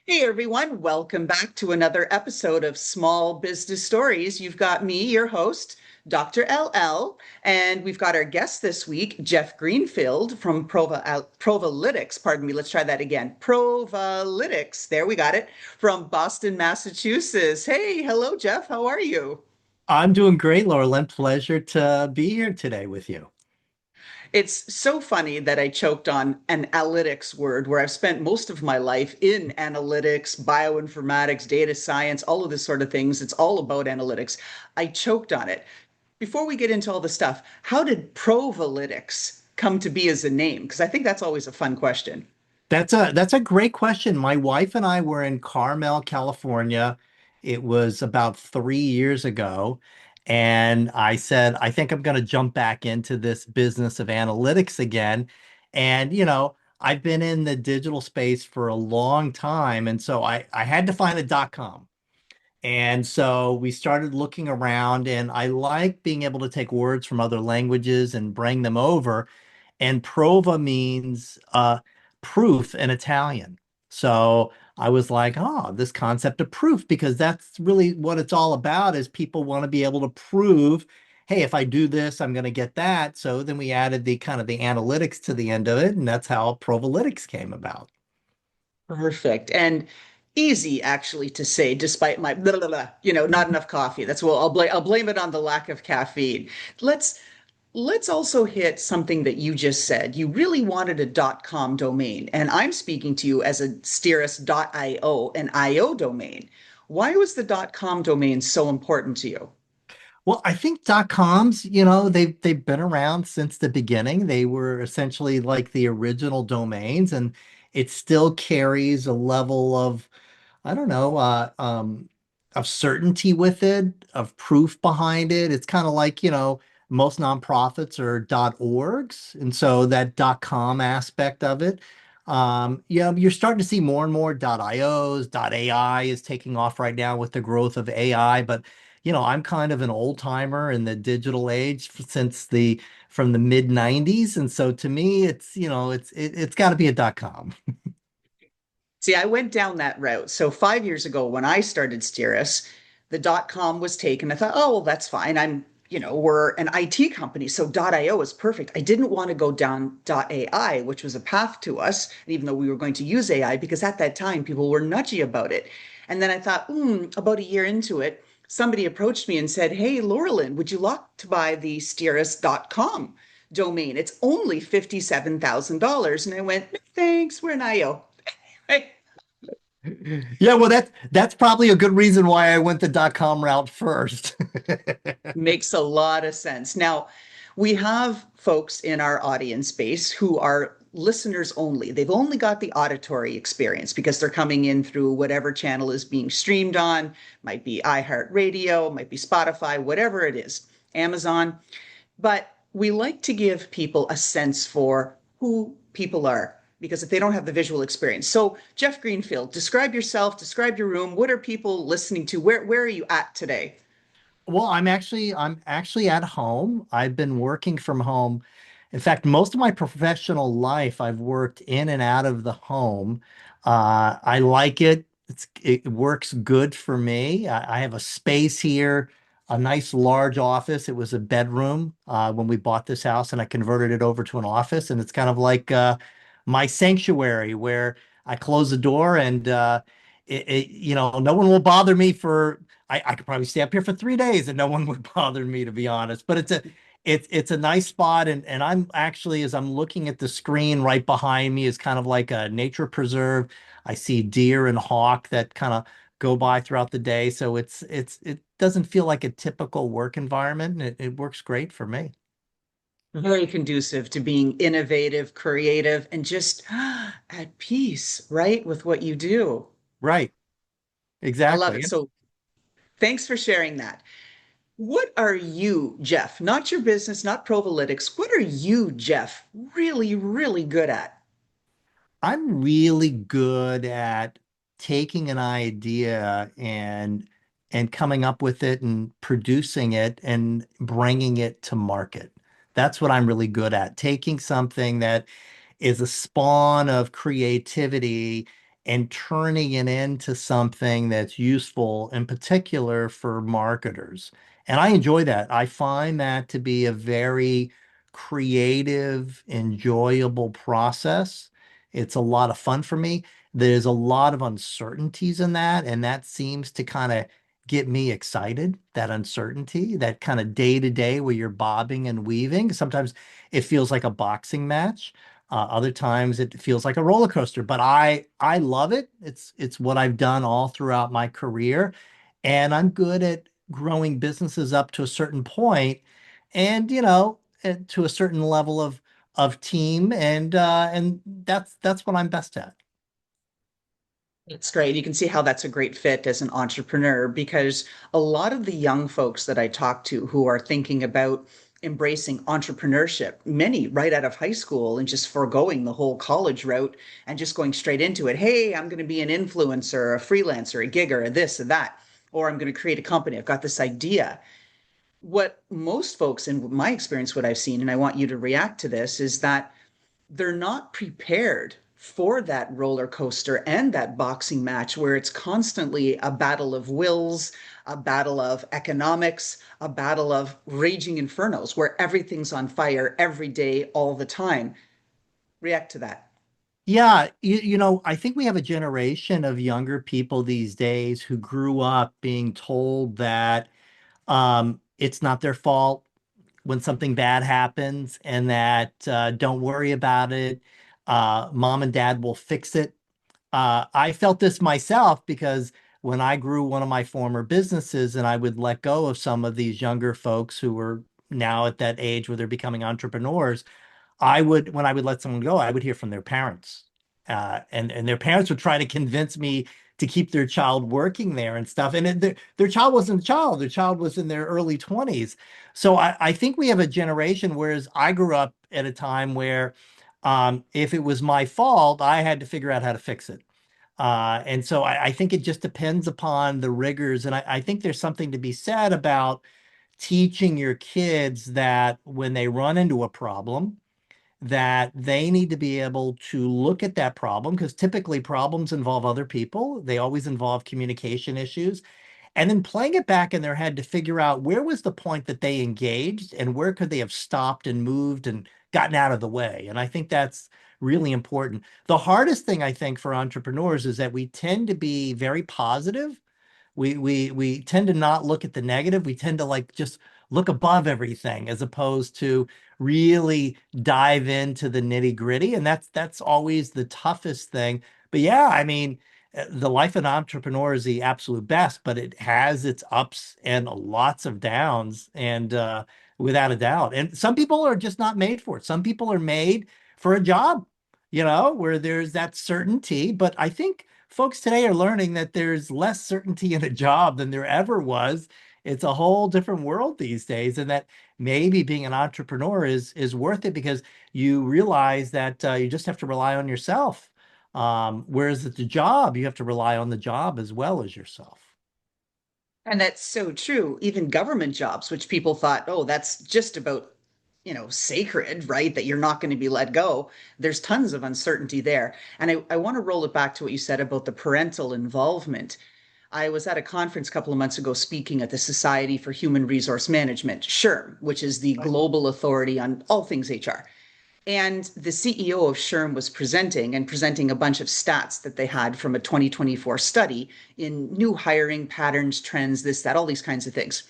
Hey everyone, welcome back to another episode of Small Business Stories. You've got me, your host, Dr. LL, and we've got our guest this week, Jeff Greenfield from Provalytics. Pardon me, let's try that again. Provalytics, there we got it, from Boston, Massachusetts. Hey, hello, Jeff. How are you? I'm doing great, Laurel. Pleasure to be here today with you. It's so funny that I choked on an analytics word where I've spent most of my life in analytics, bioinformatics, data science, all of this sort of things. It's all about analytics. I choked on it. Before we get into all the stuff, how did Provalytics come to be as a name? Because I think that's always a fun question. That's a great question. My wife and I were in Carmel, California. It was about 3 years ago. And I said, I think I'm going to jump back into this business of analytics again. And, I've been in the digital space for a long time. And so I had to find a .com. And so we started looking around, and I like being able to take words from other languages and bring them over. And prova means proof in Italian. So I was like, oh, this concept of proof, because that's really what it's all about is people want to be able to prove, hey, if I do this, I'm going to get that. So then we added the kind of the analytics to the end of it, and that's how Provalytics came about. Perfect. And easy actually to say, despite my blah, blah, blah, not enough coffee. That's well, I'll blame it on the lack of caffeine. Let's let's also hit something that you just said. You really wanted a .com domain, and I'm speaking to you as a steerus.io, an IO domain. Why was the .com domain so important to you? Well, I think .coms, they've been around since the beginning. They were essentially like the original domains, and it still carries a level of, I don't know, of certainty with it, of proof behind it. It's kind of like, most nonprofits are .orgs, and so that .com aspect of it. You're starting to see more and more .ios, .ai is taking off right now with the growth of AI, but I'm kind of an old timer in the digital age since the from the mid 90s. And so to me, it's got to be a .com. See, I went down that route. So 5 years ago, when I started Steerus, the .com was taken. I thought, oh, well, that's fine. We're an IT company, so .io is perfect. I didn't want to go down .ai, which was a path to us, even though we were going to use AI, because at that time people were nudgy about it. And then I thought, about a year into it, somebody approached me and said, hey, Laurelyn, would you like to buy the Steerus.com domain? It's only $57,000. And I went, thanks, we're an IO. Yeah, well, that's probably a good reason why I went the .com route first. Makes a lot of sense. Now, we have folks in our audience space who are listeners only. They've only got the auditory experience because they're coming in through whatever channel is being streamed on, might be iHeartRadio, might be Spotify, whatever it is, Amazon. But we like to give people a sense for who people are because if they don't have the visual experience. So, Jeff Greenfield, describe yourself, describe your room. What are people listening to? Where are you at today? Well, I'm actually at home. I've been working from home. In fact, most of my professional life, I've worked in and out of the home. I like it. It works good for me. I have a space here, a nice large office. It was a bedroom when we bought this house, and I converted it over to an office. And it's kind of like my sanctuary where I close the door and no one will bother me for I could probably stay up here for 3 days and no one would bother me, to be honest. But it's a nice spot, and I'm actually, as I'm looking at the screen right behind me, is kind of like a nature preserve. I see deer and hawk that kind of go by throughout the day. So it doesn't feel like a typical work environment. And it works great for me. Very conducive to being innovative, creative, and just at peace, right, with what you do. Right. I love Exactly. it. So thanks for sharing that. What are you, Jeff? Not your business, not Provalytics. What are you, Jeff, really, really good at? I'm really good at taking an idea and coming up with it and producing it and bringing it to market. That's what I'm really good at. Taking something that is a spawn of creativity and turning it into something that's useful, in particular for marketers. And I enjoy that. I find that to be a very creative, enjoyable process. It's a lot of fun for me. There's a lot of uncertainties in that, and that seems to kind of get me excited, that uncertainty, that kind of day to day where you're bobbing and weaving. Sometimes it feels like a boxing match. Other times it feels like a roller coaster, but I love it. It's what I've done all throughout my career, and I'm good at growing businesses up to a certain point, and to a certain level of team, and that's what I'm best at. It's great. You can see how that's a great fit as an entrepreneur because a lot of the young folks that I talk to who are thinking about embracing entrepreneurship, many right out of high school and just foregoing the whole college route and just going straight into it. Hey, I'm going to be an influencer, a freelancer, a gigger, a this, a that, or I'm going to create a company. I've got this idea. What most folks, in my experience, what I've seen, and I want you to react to this, is that they're not prepared for that roller coaster and that boxing match where it's constantly a battle of wills, a battle of economics, a battle of raging infernos where everything's on fire every day, all the time. React to that. Yeah, I think we have a generation of younger people these days who grew up being told that it's not their fault when something bad happens, and that don't worry about it. Mom and dad will fix it. I felt this myself because when I grew one of my former businesses and I would let go of some of these younger folks who were now at that age where they're becoming entrepreneurs, when I would let someone go, I would hear from their parents. And their parents would try to convince me to keep their child working there and stuff. And their child wasn't a child, their child was in their early 20s. So I think we have a generation, whereas I grew up at a time where if it was my fault, I had to figure out how to fix it. And so I think it just depends upon the rigors. And I think there's something to be said about teaching your kids that when they run into a problem, that they need to be able to look at that problem, because typically problems involve other people. They always involve communication issues. And then playing it back in their head to figure out where was the point that they engaged and where could they have stopped and moved and gotten out of the way. And I think that's really important. The hardest thing I think for entrepreneurs is that we tend to be very positive. We tend to not look at the negative. We tend to like just look above everything as opposed to really dive into the nitty gritty. And that's always the toughest thing. But yeah, I mean, the life of an entrepreneur is the absolute best, but it has its ups and lots of downs, and without a doubt. And some people are just not made for it. Some people are made for a job, where there's that certainty. But I think folks today are learning that there's less certainty in a job than there ever was. It's a whole different world these days, and that maybe being an entrepreneur is worth it because you realize that you just have to rely on yourself. Whereas at the job, you have to rely on the job as well as yourself. And that's so true. Even government jobs, which people thought, oh, that's just about, sacred, right? That you're not going to be let go. There's tons of uncertainty there. And I want to roll it back to what you said about the parental involvement. I was at a conference a couple of months ago speaking at the Society for Human Resource Management, SHRM, which is the global authority on all things HR. And the CEO of SHRM was presenting a bunch of stats that they had from a 2024 study in new hiring patterns, trends, this, that, all these kinds of things.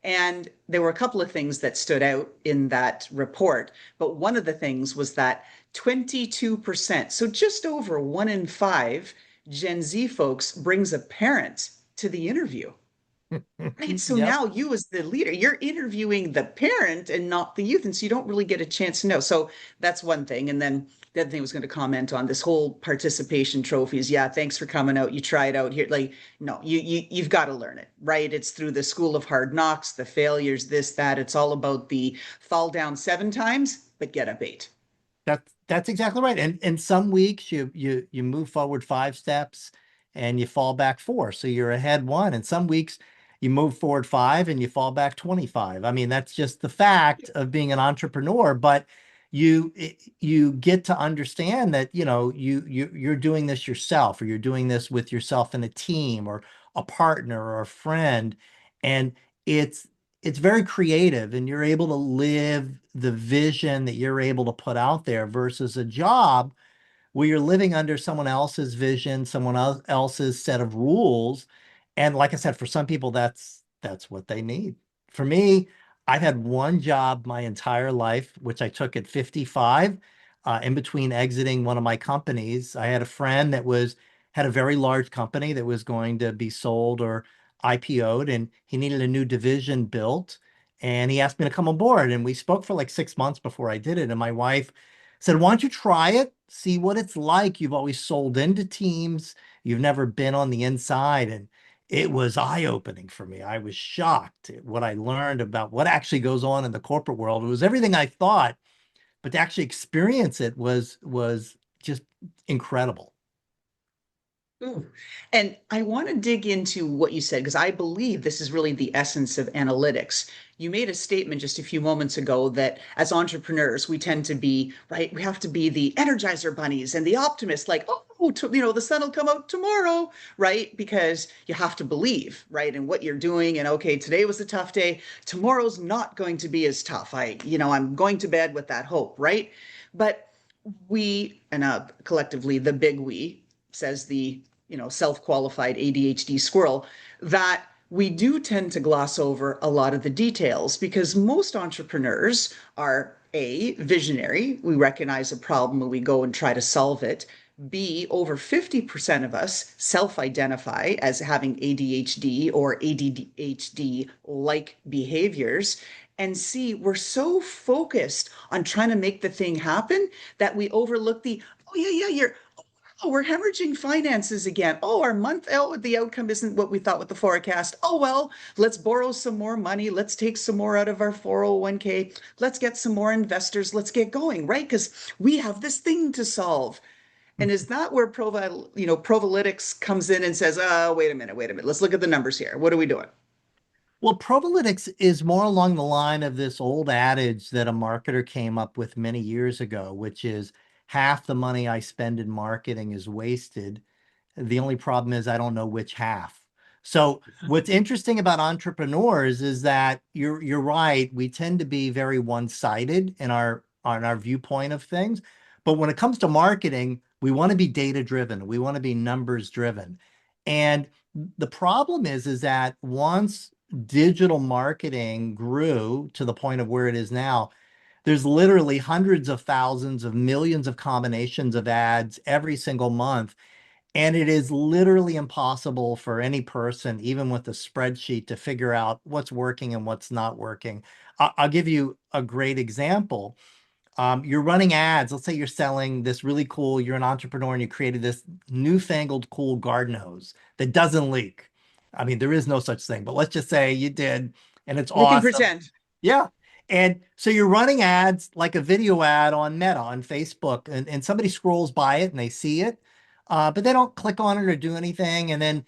And there were a couple of things that stood out in that report. But one of the things was that 22%, so just over 1 in 5 Gen Z folks brings a parent to the interview. Right. So Yep. now you, as the leader, you're interviewing the parent and not the youth. And so you don't really get a chance to know. So that's one thing. And then the other thing I was going to comment on this whole participation trophies. Yeah, thanks for coming out. You try it out here. Like, no, you've got to learn it, right? It's through the school of hard knocks, the failures, this, that. It's all about the fall down 7 times, but get up 8. That's exactly right. And some weeks you move forward 5 steps and you fall back 4. So you're ahead 1. And some weeks you move forward 5 and you fall back 25. I mean, that's just the fact of being an entrepreneur. But you get to understand that, you're doing this yourself, or you're doing this with yourself in a team, or a partner, or a friend, and it's it's very creative, and you're able to live the vision that you're able to put out there versus a job where you're living under someone else's vision, else's set of rules. And like I said, for some people, that's what they need. For me, I've had one job my entire life, which I took at 55, in between exiting one of my companies. I had a friend that had a very large company that was going to be sold or IPO'd, and he needed a new division built. And he asked me to come on board. And we spoke for like 6 months before I did it. And my wife said, why don't you try it? See what it's like. You've always sold into teams. You've never been on the inside. And it was eye-opening for me. I was shocked at what I learned about what actually goes on in the corporate world. It was everything I thought, but to actually experience it was just incredible. Ooh. And I want to dig into what you said because I believe this is really the essence of analytics. You made a statement just a few moments ago that as entrepreneurs, we tend to be, right? We have to be the energizer bunnies and the optimists, like, oh, the sun will come out tomorrow, right? Because you have to believe, right, in what you're doing. And okay, today was a tough day. Tomorrow's not going to be as tough. I'm going to bed with that hope, right? But we, and collectively, the big we, says the self-qualified ADHD squirrel, that we do tend to gloss over a lot of the details because most entrepreneurs are A, visionary. We recognize a problem and we go and try to solve it. B, over 50% of us self identify as having ADHD or ADHD like behaviors. And C, we're so focused on trying to make the thing happen that we overlook oh, yeah, you're, oh, we're hemorrhaging finances again. Oh, our month out, the outcome isn't what we thought with the forecast. Oh, well, let's borrow some more money. Let's take some more out of our 401k. Let's get some more investors. Let's get going, right? Because we have this thing to solve. And is that where Provalytics comes in and says, oh, wait a minute, wait a minute. Let's look at the numbers here. What are we doing? Well, Provalytics is more along the line of this old adage that a marketer came up with many years ago, which is half the money I spend in marketing is wasted. The only problem is I don't know which half. So what's interesting about entrepreneurs is that you're right. We tend to be very one-sided in our on our viewpoint of things. But when it comes to marketing, we want to be data driven. We want to be numbers driven. And the problem is that once digital marketing grew to the point of where it is now, there's literally hundreds of thousands of millions of combinations of ads every single month. And it is literally impossible for any person, even with a spreadsheet, to figure out what's working and what's not working. I'll give you a great example. You're running ads. Let's say you're selling this really cool, you're an entrepreneur and you created this newfangled cool garden hose that doesn't leak. I mean, there is no such thing, but let's just say you did, and it's We can awesome. pretend. Yeah. And so you're running ads like a video ad on Meta on Facebook, and somebody scrolls by it and they see it, but they don't click on it or do anything. And then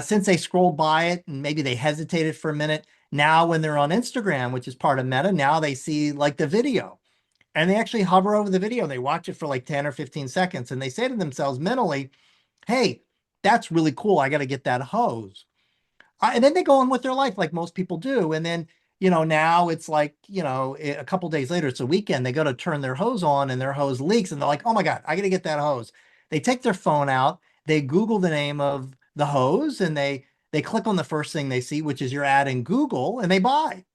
since they scrolled by it and maybe they hesitated for a minute, now when they're on Instagram, which is part of Meta, now they see like the video and they actually hover over the video and they watch it for like 10 or 15 seconds and they say to themselves mentally, hey, that's really cool. I got to get that hose. And then they go on with their life like most people do. And then, now it's like, a couple days later, it's a weekend. They go to turn their hose on and their hose leaks. And they're like, oh my God, I got to get that hose. They take their phone out, they Google the name of the hose, and they click on the first thing they see, which is your ad in Google, and they buy.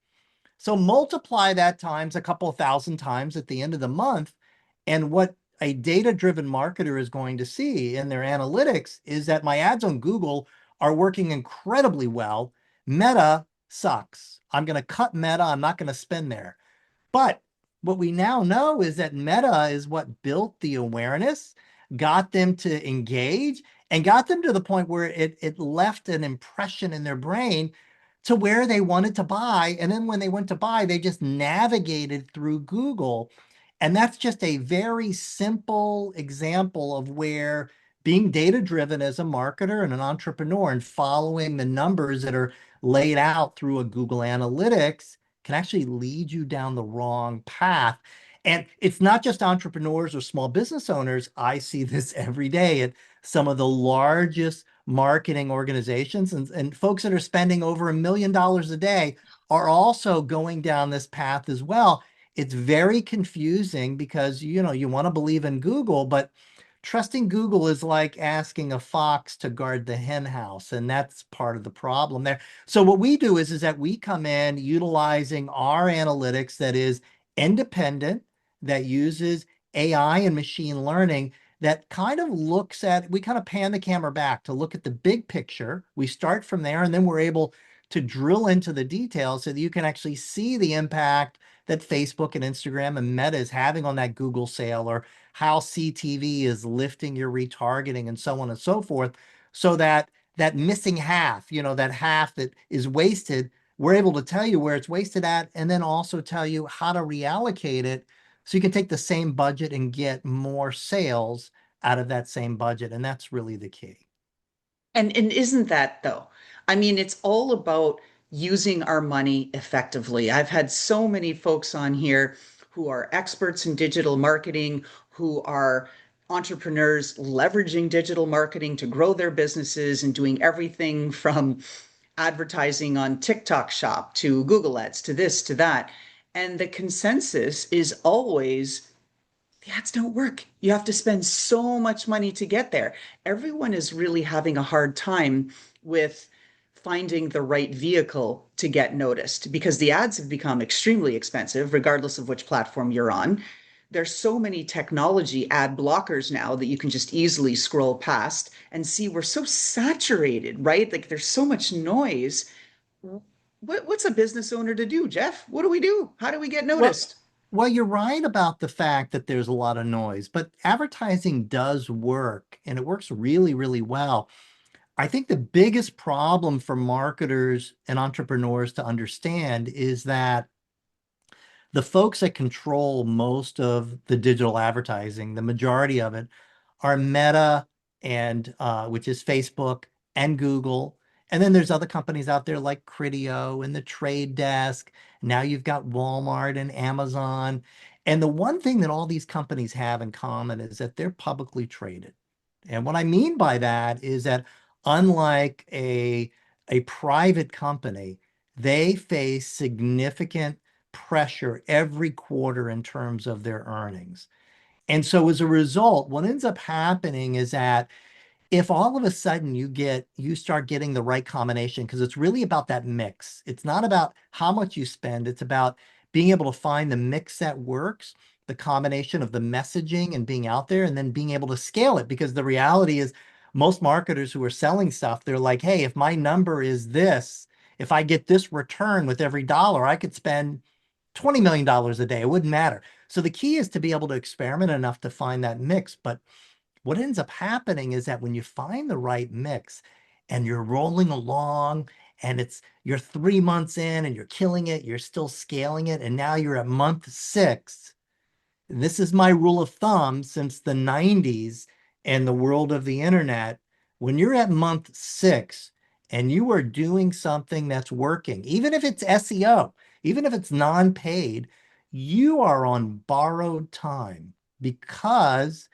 So multiply that times a couple of thousand times at the end of the month. And what a data-driven marketer is going to see in their analytics is that my ads on Google are working incredibly well. Meta sucks. I'm going to cut Meta. I'm not going to spend there. But what we now know is that Meta is what built the awareness, got them to engage, and got them to the point where it left an impression in their brain to where they wanted to buy. And then when they went to buy, they just navigated through Google. And that's just a very simple example of where being data driven as a marketer and an entrepreneur and following the numbers that are laid out through a Google Analytics can actually lead you down the wrong path. And it's not just entrepreneurs or small business owners. I see this every day at some of the largest marketing organizations, and folks that are spending over $1 million a day are also going down this path as well. It's very confusing because you want to believe in Google, but trusting Google is like asking a fox to guard the hen house, and that's part of the problem there. So what we do is that we come in utilizing our analytics that is independent, that uses AI and machine learning, that kind of looks at, we kind of pan the camera back to look at the big picture. We start from there, and then we're able to drill into the details so that you can actually see the impact that Facebook and Instagram and Meta is having on that Google sale, or how CTV is lifting your retargeting and so on and so forth, so that that missing half, that half that is wasted, we're able to tell you where it's wasted at, and then also tell you how to reallocate it so you can take the same budget and get more sales out of that same budget. And that's really the key. And isn't that though? I mean, it's all about using our money effectively. I've had so many folks on here who are experts in digital marketing, who are entrepreneurs leveraging digital marketing to grow their businesses and doing everything from advertising on TikTok Shop to Google Ads to this to that. And the consensus is always the ads don't work. You have to spend so much money to get there. Everyone is really having a hard time with finding the right vehicle to get noticed because the ads have become extremely expensive, regardless of which platform you're on. There's so many technology ad blockers now that you can just easily scroll past and see we're so saturated, right? Like there's so much noise. What's a business owner to do, Jeff? What do we do? How do we get Well, noticed? well, you're right about the fact that there's a lot of noise, but advertising does work, and it works really, really well. I think the biggest problem for marketers and entrepreneurs to understand is that the folks that control most of the digital advertising, the majority of it, are Meta, and which is Facebook, and Google. And then there's other companies out there like Criteo and the Trade Desk. Now you've got Walmart and Amazon. And the one thing that all these companies have in common is that they're publicly traded. And what I mean by that is that unlike a private company, they face significant pressure every quarter in terms of their earnings. And so as a result, what ends up happening is that if all of a sudden you start getting the right combination, because it's really about that mix. It's not about how much you spend, it's about being able to find the mix that works, the combination of the messaging and being out there, and then being able to scale it. Because the reality is most marketers who are selling stuff, they're like, hey, if my number is this, if I get this return with every dollar, I could spend $20 million a day. It wouldn't matter. So the key is to be able to experiment enough to find that mix. But what ends up happening is that when you find the right mix and you're rolling along, and you're 3 months in and you're killing it, you're still scaling it, and now you're at month 6. This is my rule of thumb since the 90s and the world of the internet. When you're at month 6 and you are doing something that's working, even if it's SEO, even if it's non-paid, you are on borrowed time, because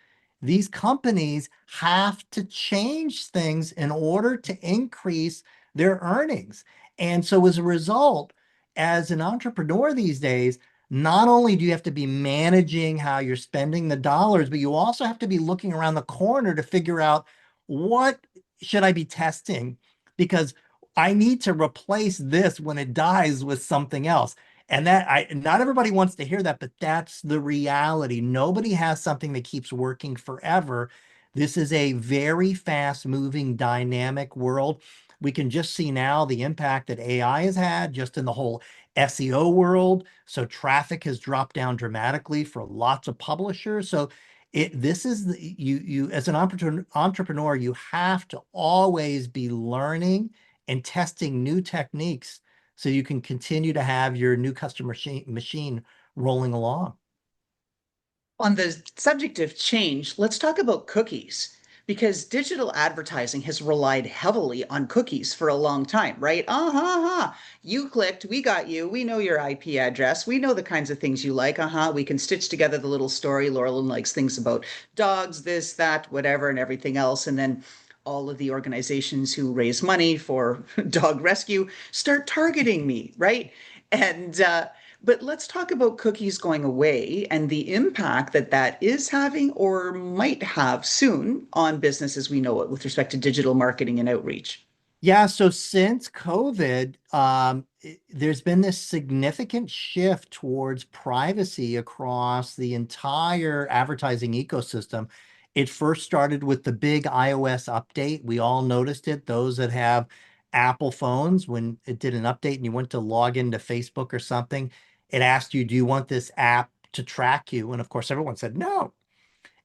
these companies have to change things in order to increase their earnings. And so as a result, as an entrepreneur these days, not only do you have to be managing how you're spending the dollars, but you also have to be looking around the corner to figure out, what should I be testing? Because I need to replace this when it dies with something else. And that not everybody wants to hear that, but that's the reality. Nobody has something that keeps working forever. This is a very fast moving, dynamic world. We can just see now the impact that AI has had just in the whole SEO world. So traffic has dropped down dramatically for lots of publishers. So this is you as an entrepreneur, you have to always be learning and testing new techniques so you can continue to have your new customer machine rolling along. On the subject of change, let's talk about cookies. because digital advertising has relied heavily on cookies for a long time, right? You clicked, we got you, we know your IP address, we know the kinds of things you like. We can stitch together the little story. Laurelyn likes things about dogs, this, that, whatever, and everything else. And then all of the organizations who raise money for dog rescue start targeting me, right? And but let's talk about cookies going away and the impact that that is having or might have soon on business as we know it with respect to digital marketing and outreach. Yeah, so since COVID, there's been this significant shift towards privacy across the entire advertising ecosystem. It first started with the big iOS update. We all noticed it. Those that have Apple phones, when it did an update and you went to log into Facebook or something, it asked you, do you want this app to track you? And of course, everyone said no.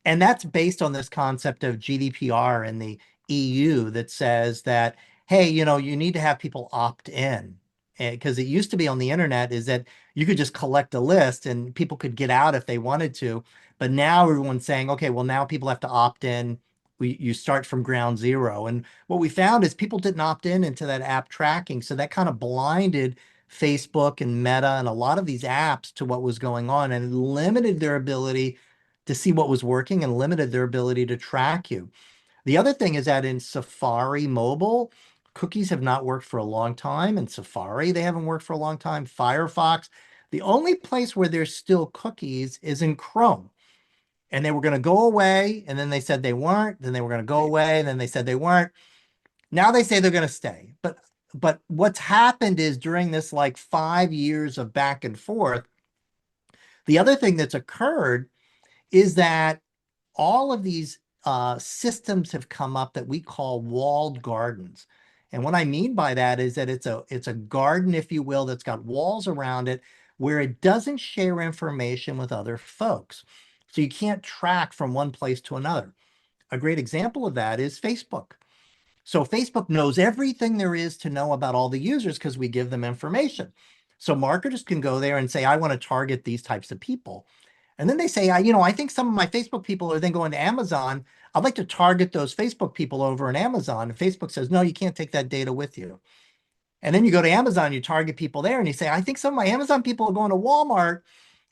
And that's based on this concept of GDPR in the EU that says that, hey, you need to have people opt in. Because it used to be on the internet is that you could just collect a list and people could get out if they wanted to. But now everyone's saying, okay, well, now people have to opt in. You start from ground zero. And what we found is people didn't opt in into that app tracking. So that kind of blinded Facebook and Meta and a lot of these apps to what was going on and limited their ability to see what was working and limited their ability to track you. The other thing is that in Safari mobile, cookies have not worked for a long time. In Safari, they haven't worked for a long time. Firefox, the only place where there's still cookies is in Chrome. And they were going to go away, and then they said they weren't. Then they were going to go away, and then they said they weren't. Now they say they're going to stay. But what's happened is during this like 5 years of back and forth, the other thing that's occurred is that all of these systems have come up that we call walled gardens. And what I mean by that is that it's a garden, if you will, that's got walls around it where it doesn't share information with other folks. So you can't track from one place to another. A great example of that is Facebook. So Facebook knows everything there is to know about all the users because we give them information. So marketers can go there and say, I want to target these types of people. And then they say, I think some of my Facebook people are then going to Amazon. I'd like to target those Facebook people over in Amazon. And Facebook says, no, you can't take that data with you. And then you go to Amazon, you target people there, and you say, I think some of my Amazon people are going to Walmart.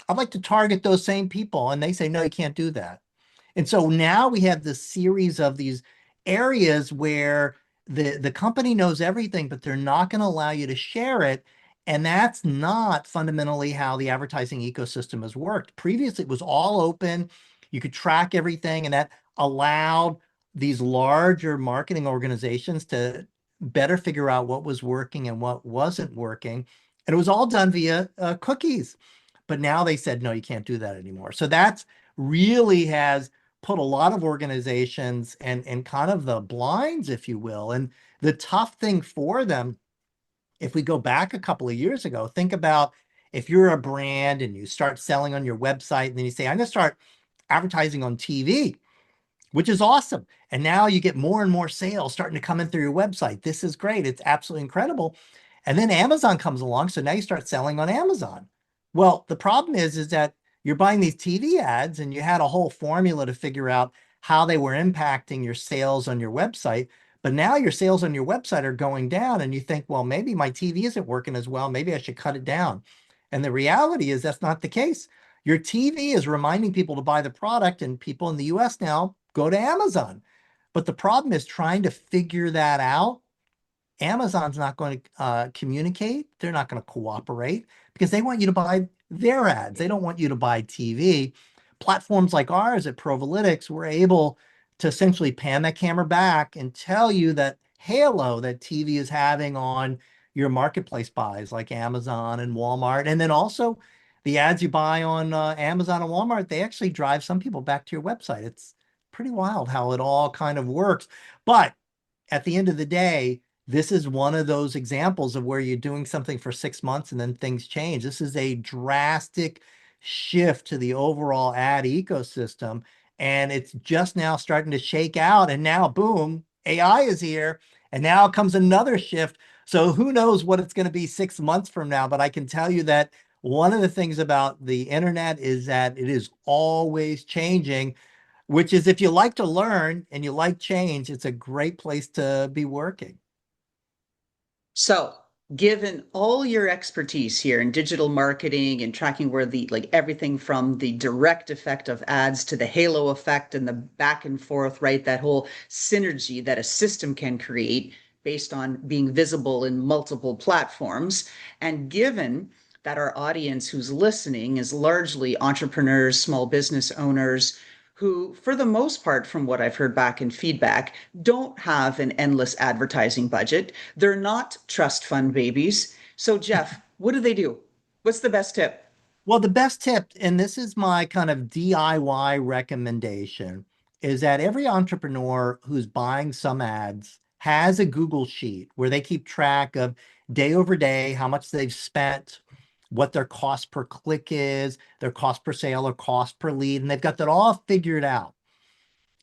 I'd like to target those same people. And they say, no, you can't do that. And so now we have this series of these areas where the company knows everything, but they're not going to allow you to share it. And that's not fundamentally how the advertising ecosystem has worked. Previously, it was all open. You could track everything, and that allowed these larger marketing organizations to better figure out what was working and what wasn't working. And it was all done via cookies. But now they said, no, you can't do that anymore. So that's really has put a lot of organizations and kind of the blinds, if you will. And the tough thing for them, if we go back a couple of years ago, think about if you're a brand and you start selling on your website and then you say, I'm going to start advertising on TV, which is awesome. And now you get more and more sales starting to come in through your website. This is great. It's absolutely incredible. And then Amazon comes along. So now you start selling on Amazon. Well, the problem is that you're buying these TV ads and you had a whole formula to figure out how they were impacting your sales on your website. But now your sales on your website are going down and you think, well, maybe my TV isn't working as well. Maybe I should cut it down. And the reality is that's not the case. Your TV is reminding people to buy the product, and people in the US now go to Amazon. But the problem is trying to figure that out. Amazon's not going to communicate. They're not going to cooperate because they want you to buy their ads. They don't want you to buy TV. Platforms like ours at Provalytics, we're able to essentially pan that camera back and tell you that halo that TV is having on your marketplace buys like Amazon and Walmart. And then also the ads you buy on Amazon and Walmart, they actually drive some people back to your website. It's pretty wild how it all kind of works. But at the end of the day, this is one of those examples of where you're doing something for 6 months and then things change. This is a drastic shift to the overall ad ecosystem. And it's just now starting to shake out. And now, boom, AI is here. And now comes another shift. So who knows what it's going to be 6 months from now. But I can tell you that one of the things about the internet is that it is always changing. which is if you like to learn and you like change, it's a great place to be working. So, given all your expertise here in digital marketing and tracking where the like everything from the direct effect of ads to the halo effect and the back and forth, right? That whole synergy that a system can create based on being visible in multiple platforms. And given that our audience who's listening is largely entrepreneurs, small business owners, who, for the most part, from what I've heard back in feedback, don't have an endless advertising budget. They're not trust fund babies. So, Jeff, what do they do? What's the best tip? Well, the best tip, and this is my kind of DIY recommendation, is that every entrepreneur who's buying some ads has a Google sheet where they keep track of day over day, how much they've spent, what their cost per click is, their cost per sale or cost per lead, and they've got that all figured out.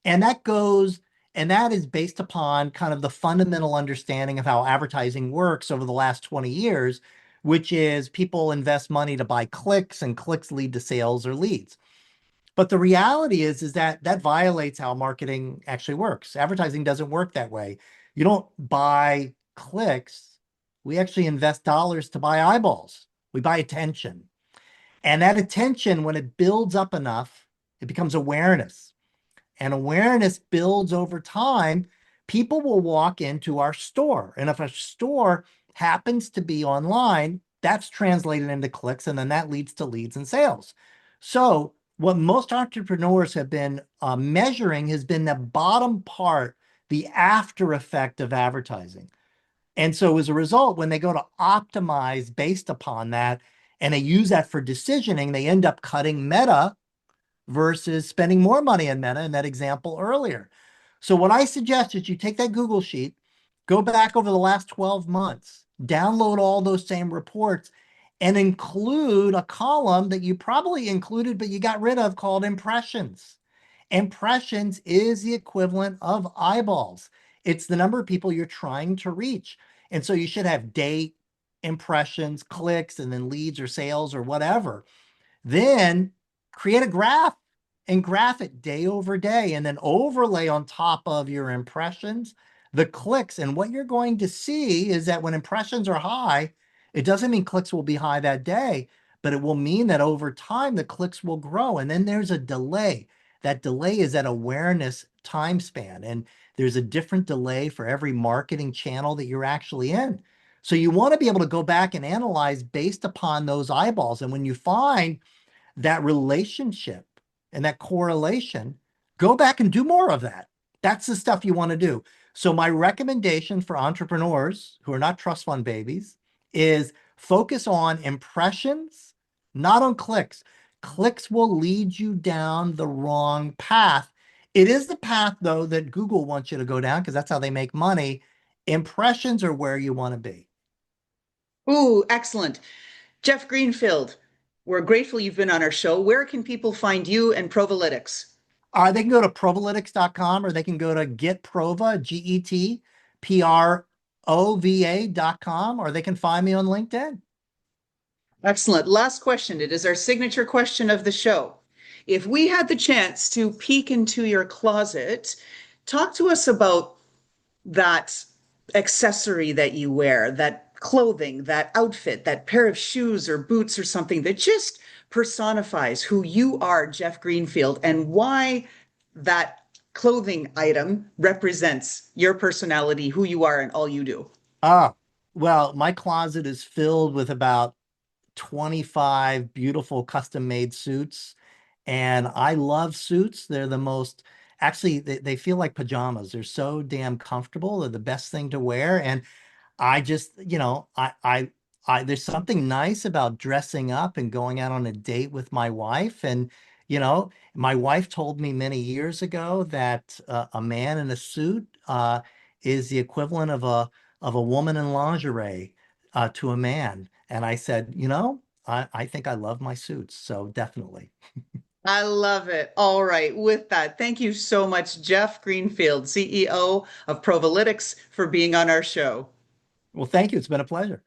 And that goes, and that is based upon kind of the fundamental understanding of how advertising works over the last 20 years, which is people invest money to buy clicks and clicks lead to sales or leads. But the reality is that that violates how marketing actually works. Advertising doesn't work that way. You don't buy clicks. We actually invest dollars to buy eyeballs. We buy attention. And that attention, when it builds up enough, it becomes awareness, and awareness builds over time. People will walk into our store. And if a store happens to be online, that's translated into clicks, and then that leads to leads and sales. So, what most entrepreneurs have been measuring has been the bottom part, the after effect of advertising. And so, as a result, when they go to optimize based upon that and they use that for decisioning, they end up cutting meta versus spending more money on Meta in that example earlier. So what I suggest is you take that Google sheet, go back over the last 12 months, download all those same reports, and include a column that you probably included, but you got rid of, called impressions. Impressions is the equivalent of eyeballs. It's the number of people you're trying to reach. And so you should have date, impressions, clicks, and then leads or sales or whatever. Then create a graph and graph it day over day, and then overlay on top of your impressions the clicks. And what you're going to see is that when impressions are high, it doesn't mean clicks will be high that day, but it will mean that over time the clicks will grow. And then there's a delay. That delay is that awareness time span. And there's a different delay for every marketing channel that you're actually in. So you want to be able to go back and analyze based upon those eyeballs. And when you find that relationship and that correlation, go back and do more of that. That's the stuff you want to do. So my recommendation for entrepreneurs who are not trust fund babies is focus on impressions, not on clicks. Clicks will lead you down the wrong path. It is the path, though, that Google wants you to go down because that's how they make money. Impressions are where you want to be. Ooh, excellent. Jeff Greenfield, we're grateful you've been on our show. Where can people find you and Provalytics? They can go to provalytics.com, or they can go to getprova, GETPROVA.com, or they can find me on LinkedIn. Excellent. Last question. It is our signature question of the show. If we had the chance to peek into your closet, talk to us about that accessory that you wear, that clothing, that outfit, that pair of shoes or boots or something that just personifies who you are, Jeff Greenfield, and why that clothing item represents your personality, who you are, and all you do. Ah, well, my closet is filled with about 25 beautiful custom made suits. And I love suits. They're the most, actually, they feel like pajamas. They're so damn comfortable. They're the best thing to wear. And I just, there's something nice about dressing up and going out on a date with my wife. And, my wife told me many years ago that a man in a suit is the equivalent of a woman in lingerie to a man. And I said, I think I love my suits. So definitely. I love it. All right. With that, thank you so much, Jeff Greenfield, CEO of Provalytics, for being on our show. Well, thank you. It's been a pleasure.